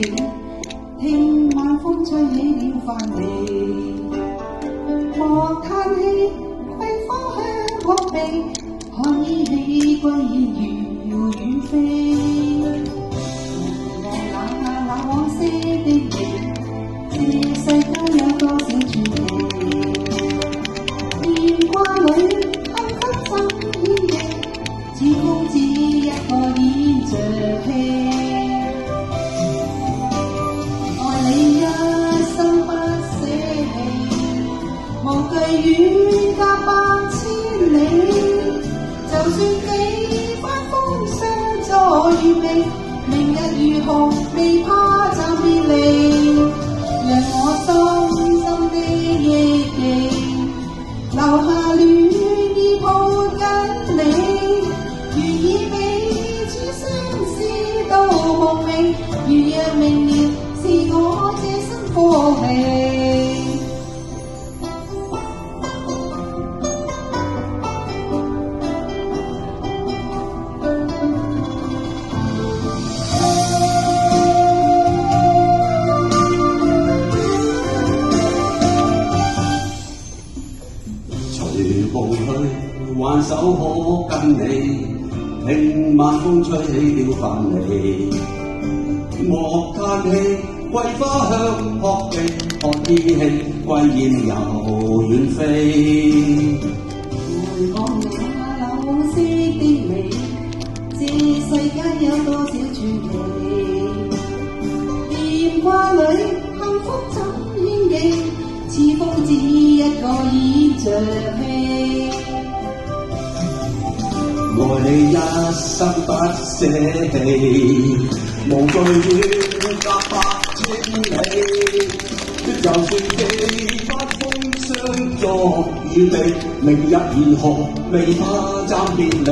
理，聽晚風吹起了帆旗，莫嘆氣，桂花香撲鼻，看依稀歸雁如遠飛。那往昔的你，這世間有多少傳奇？牽掛裏幸福怎演繹？似公子一個演着戲。愛你一生不捨棄，無懼遠隔百千里。就算幾番風霜再遇味，明日如何未怕暫別離。讓我深深的憶記，留下戀意抱緊你，願意彼此相思到夢寐。如若明了是我這生福氣。步去，挽手可跟你，聽晚風吹起了帆旗，莫嘆氣，桂花香撲鼻，看依稀歸雁又遠飛。回望那往昔的你，這世間有多少傳奇？電話裏幸福怎演繹？似公子一個演着戲。愛你一生不捨棄，無懼遠隔百千里。就算幾番風霜作雨地，明日如何未怕暫別離。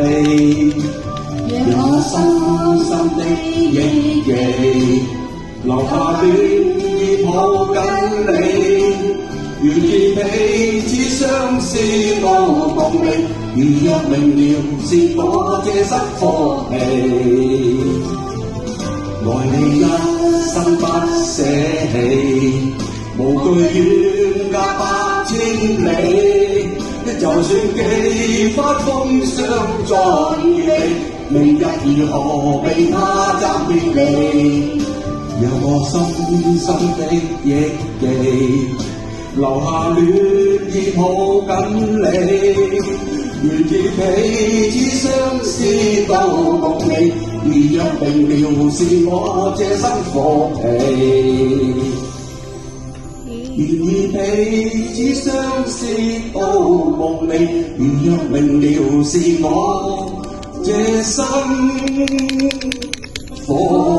讓我深深的憶記，留下戀意抱緊你。願見彼此相思多夢寐，如若明了是我這生福氣。愛你一生不捨棄，無懼遠隔百千里。就算幾番風霜再遇味，明日如何未怕暫別離。讓我深深的憶記，留下戀意抱緊你，願見彼此相思到夢寐。如若明了是我這生福氣，願意彼此相思到夢寐。如若明了是我這生福氣。